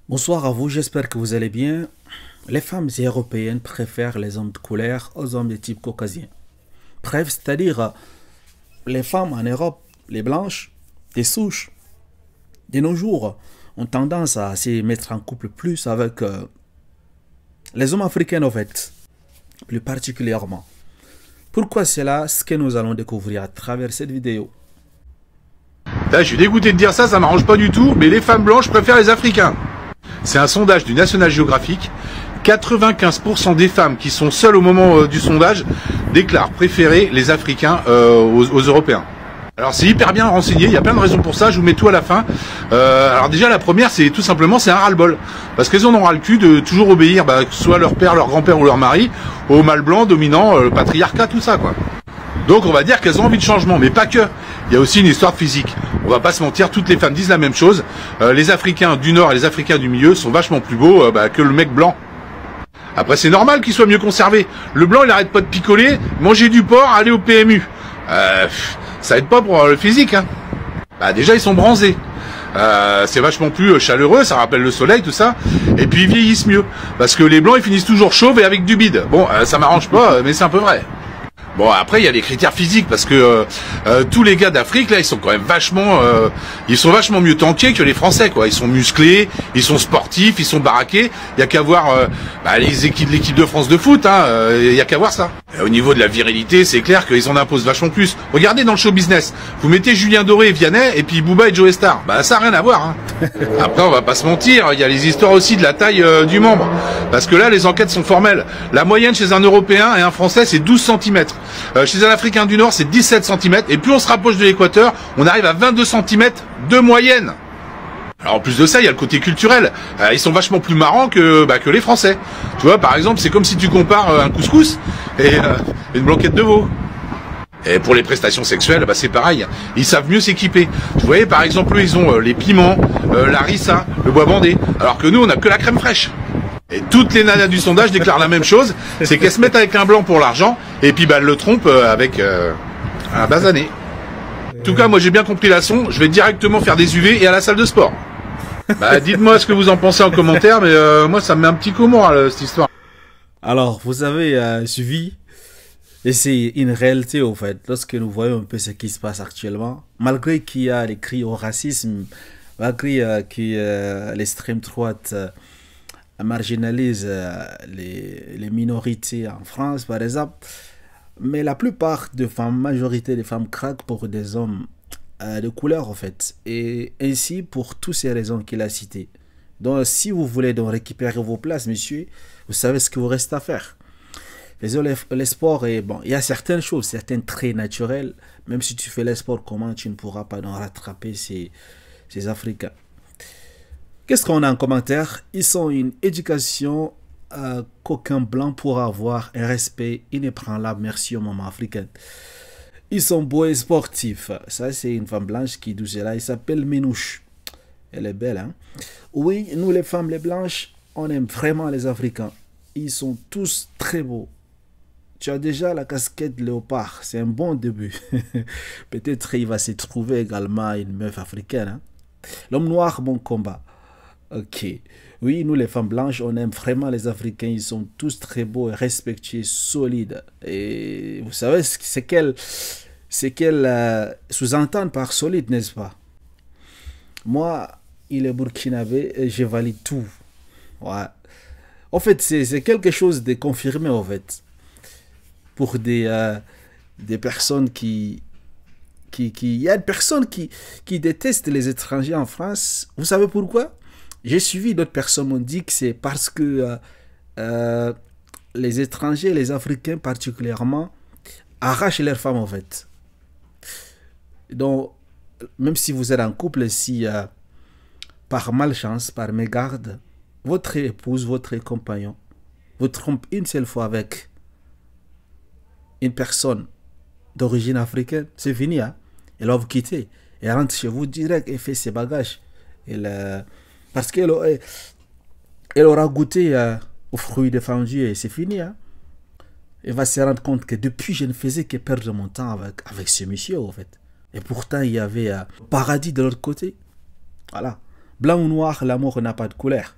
Bonsoir à vous, j'espère que vous allez bien. Les femmes européennes préfèrent les hommes de couleur aux hommes de type caucasien. Bref, c'est-à-dire les femmes en Europe, les blanches, des souches, de nos jours, ont tendance à se mettre en couple plus avec les hommes africains en fait, plus particulièrement. Pourquoi c'est là ce que nous allons découvrir à travers cette vidéo. Là, je suis dégoûté de dire ça, ça m'arrange pas du tout, mais les femmes blanches préfèrent les Africains. C'est un sondage du National Geographic. 95% des femmes qui sont seules au moment du sondage déclarent préférer les Africains aux Européens. Alors c'est hyper bien renseigné, il y a plein de raisons pour ça, je vous mets tout à la fin. Alors déjà la première c'est tout simplement c'est un ras-le-bol. Parce qu'elles en ont ras le cul de toujours obéir, soit leur père, leur grand-père ou leur mari, au mâle blanc dominant, le patriarcat, tout ça quoi. Donc on va dire qu'elles ont envie de changement, mais pas que. Il y a aussi une histoire physique. On va pas se mentir, toutes les femmes disent la même chose. Les Africains du Nord et les Africains du Milieu sont vachement plus beaux que le mec blanc. Après c'est normal qu'ils soient mieux conservés. Le blanc il arrête pas de picoler, manger du porc, aller au PMU. Ça aide pas pour le physique. Hein. Déjà ils sont bronzés. C'est vachement plus chaleureux, ça rappelle le soleil, tout ça. Et puis ils vieillissent mieux. Parce que les blancs ils finissent toujours chauves et avec du bide. Bon, ça m'arrange pas, mais c'est un peu vrai. Bon après il y a les critères physiques parce que tous les gars d'Afrique là ils sont quand même vachement mieux tankés que les Français quoi. Ils sont musclés, ils sont sportifs, ils sont baraqués. Il y a qu'à voir l'équipe de France de foot, hein. Il y a qu'à voir ça. Et au niveau de la virilité c'est clair qu'ils en imposent vachement plus. Regardez dans le show business, vous mettez Julien Doré et Vianney et puis Booba et Joe Star. Ça n'a rien à voir. Hein. Après on va pas se mentir, il y a les histoires aussi de la taille du membre. Parce que là les enquêtes sont formelles. La moyenne chez un Européen et un Français c'est 12 cm. Chez un Africain du Nord, c'est 17 cm. Et plus on se rapproche de l'équateur, on arrive à 22 cm de moyenne. Alors en plus de ça, il y a le côté culturel. Ils sont vachement plus marrants que les Français. Tu vois, par exemple, c'est comme si tu compares un couscous et une blanquette de veau. Et pour les prestations sexuelles, c'est pareil. Ils savent mieux s'équiper. Vous voyez, par exemple, eux, ils ont les piments, la rissa, le bois bandé. Alors que nous, on n'a que la crème fraîche. Et toutes les nanas du sondage déclarent la même chose, c'est qu'elles se mettent avec un blanc pour l'argent, et puis elles le trompent avec un basané. En tout cas, moi j'ai bien compris la leçon, je vais directement faire des UV et à la salle de sport. Dites-moi ce que vous en pensez en commentaire, mais moi ça me met un petit coup au moral cette histoire. Alors, vous avez suivi, et c'est une réalité au fait, lorsque nous voyons un peu ce qui se passe actuellement, malgré qu'il y a les cris au racisme, malgré que l'extrême droite marginalise les minorités en France par exemple, mais la plupart des femmes, majorité des femmes craquent pour des hommes de couleur en fait, et ainsi pour toutes ces raisons qu'il a citées. Donc si vous voulez donc récupérer vos places messieurs, vous savez ce qu'il vous reste à faire. Les sports, et bon, il y a certaines choses, certains traits naturels, même si tu fais les sports, comment tu ne pourras pas donc rattraper ces Africains. Qu'est-ce qu'on a en commentaire? Ils ont une éducation qu'aucun blanc pourra avoir, un respect inébranlable, merci au moment africain. Ils sont beaux et sportifs. Ça, c'est une femme blanche qui dit cela. Elle s'appelle Minouche. Elle est belle, hein? Oui, nous, les femmes, les blanches, on aime vraiment les Africains. Ils sont tous très beaux. Tu as déjà la casquette léopard. C'est un bon début. Peut-être il va se trouver également une meuf africaine. Hein? L'homme noir, bon combat. Ok. Oui, nous les femmes blanches, on aime vraiment les Africains. Ils sont tous très beaux et respectueux, solides. Et vous savez c'est qu'elles sous-entendent par solide, n'est-ce pas? Moi, il est burkinabé et je valide tout. Ouais. En fait, c'est quelque chose de confirmé, en fait. Pour des personnes il y a des personnes qui détestent les étrangers en France. Vous savez pourquoi? J'ai suivi d'autres personnes m'ont dit que c'est parce que les étrangers, les Africains particulièrement, arrachent leurs femmes en fait. Donc, même si vous êtes en couple, si par malchance, par mégarde, votre épouse, votre compagnon vous trompe une seule fois avec une personne d'origine africaine, c'est fini. Hein? Elle va vous quitter. Elle rentre chez vous direct et fait ses bagages. Parce qu'elle aura goûté aux fruits défendus et c'est fini. Hein? Elle va se rendre compte que depuis, je ne faisais que perdre mon temps avec ce monsieur, en fait. Et pourtant, il y avait paradis de l'autre côté. Voilà. Blanc ou noir, l'amour n'a pas de couleur.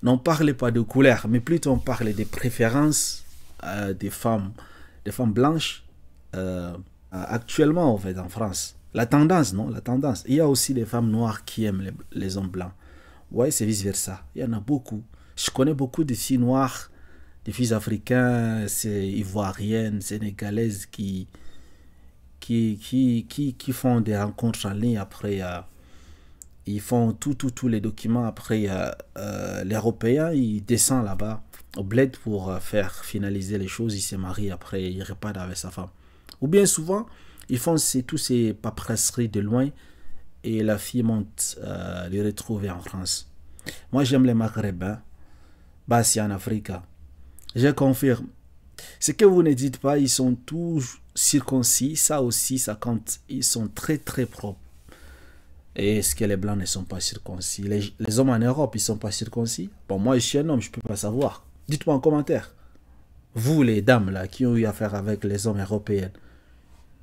N'en parlez pas de couleur, mais plutôt on parle des préférences des femmes blanches actuellement en fait en France. La tendance, non? La tendance. Il y a aussi des femmes noires qui aiment les hommes blancs. Ouais, c'est vice-versa. Il y en a beaucoup. Je connais beaucoup de filles noires, des filles africaines, ivoiriennes, sénégalaises qui font des rencontres en ligne. Après, ils font tous les documents. Après, les Européens, ils descendent là-bas au bled pour faire finaliser les choses. Ils se marient. Après, ils repartent avec sa femme. Ou bien souvent, ils font tous ces paperasseries de loin et la fille monte les retrouver en France. Moi, j'aime les Maghrébins. Bah, c'est en Afrique. Je confirme. Ce que vous ne dites pas, ils sont tous circoncis. Ça aussi, ça compte. Ils sont très, très propres. Et est-ce que les Blancs ne sont pas circoncis? Les hommes en Europe, ils ne sont pas circoncis? Bon, moi, je suis un homme, je ne peux pas savoir. Dites-moi en commentaire. Vous, les dames, là, qui ont eu affaire avec les hommes européens,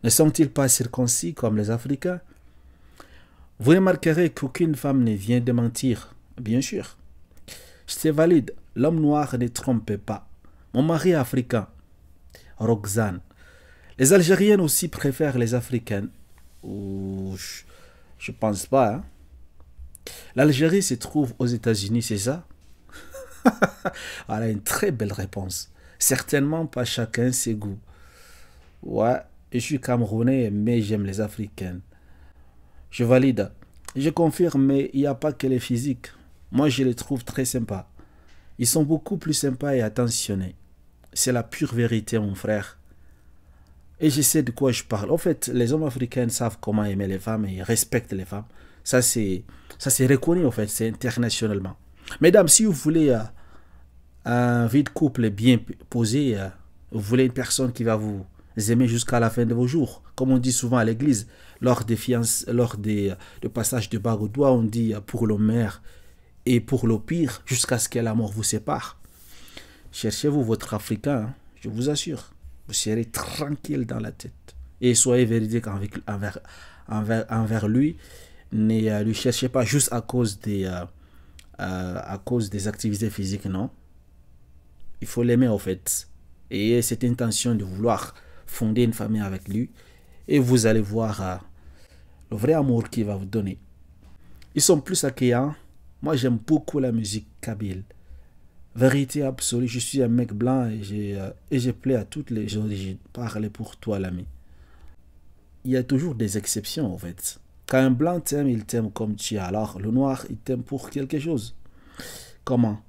ne sont-ils pas circoncis comme les Africains? Vous remarquerez qu'aucune femme ne vient de mentir. Bien sûr. C'est valide. L'homme noir ne trompe pas. Mon mari est africain. Roxane. Les Algériennes aussi préfèrent les Africaines. Je pense pas. Hein? L'Algérie se trouve aux États-Unis, c'est ça? Voilà une très belle réponse. Certainement pas chacun ses goûts. Ouais, je suis Camerounais, mais j'aime les Africaines. Je valide. Je confirme, mais il n'y a pas que les physiques. Moi, je les trouve très sympas. Ils sont beaucoup plus sympas et attentionnés. C'est la pure vérité, mon frère. Et je sais de quoi je parle. En fait, les hommes africains savent comment aimer les femmes et ils respectent les femmes. Ça, c'est reconnu, en fait. C'est internationalement. Mesdames, si vous voulez un vie de couple bien posé, vous voulez une personne qui va vous aimer jusqu'à la fin de vos jours. Comme on dit souvent à l'église, lors des passages de bague au doigt, on dit pour le meilleur et pour le pire, jusqu'à ce que la mort vous sépare. Cherchez-vous votre Africain, hein, je vous assure. Vous serez tranquille dans la tête. Et soyez véridique envers lui. Ne lui cherchez pas juste à cause des activités physiques, non. Il faut l'aimer, en fait. Et cette intention de vouloir fonder une famille avec lui. Et vous allez voir le vrai amour qu'il va vous donner. Ils sont plus accueillants. Moi, j'aime beaucoup la musique kabyle. Vérité absolue, je suis un mec blanc et je plais à toutes les origines. Parlez pour toi, l'ami. Il y a toujours des exceptions, en fait. Quand un blanc t'aime, il t'aime comme tu es. Alors, le noir, il t'aime pour quelque chose. Comment?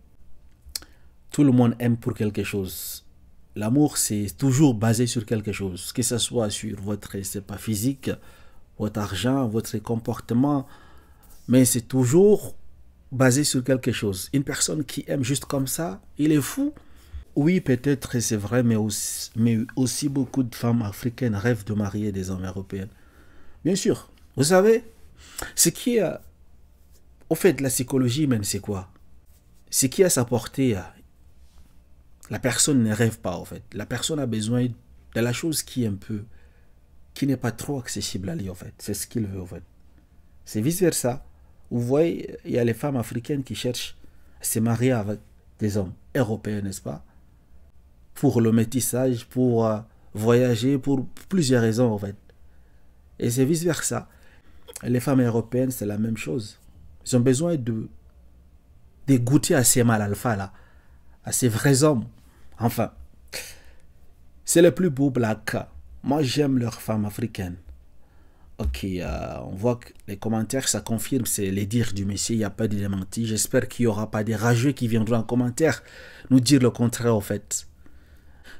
Tout le monde aime pour quelque chose. L'amour, c'est toujours basé sur quelque chose. Que ce soit sur votre, c'est pas physique, votre argent, votre comportement. Mais c'est toujours basé sur quelque chose. Une personne qui aime juste comme ça, il est fou. Oui, peut-être c'est vrai, mais aussi beaucoup de femmes africaines rêvent de marier des hommes européens. Bien sûr. Vous savez, ce qui est... Au fait, la psychologie humaine, c'est quoi? Ce qui est à sa portée, la personne ne rêve pas, en fait. La personne a besoin de la chose qui est un peu... qui n'est pas trop accessible à lui, en fait. C'est ce qu'il veut, en fait. C'est vice-versa. Vous voyez, il y a les femmes africaines qui cherchent à se marier avec des hommes européens, n'est-ce pas? Pour le métissage, pour voyager, pour plusieurs raisons, en fait. Et c'est vice-versa. Les femmes européennes, c'est la même chose. Ils ont besoin de goûter à ces mâles alpha, là. À ces vrais hommes. Enfin, c'est le plus beau black. Moi, j'aime leurs femmes africaines. Ok, on voit que les commentaires, ça confirme, c'est les dires du Messie, il n'y a pas de démenti. J'espère qu'il n'y aura pas des rageux qui viendront en commentaire nous dire le contraire, en fait.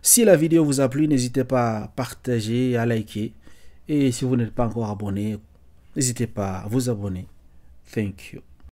Si la vidéo vous a plu, n'hésitez pas à partager, à liker. Et si vous n'êtes pas encore abonné, n'hésitez pas à vous abonner. Thank you.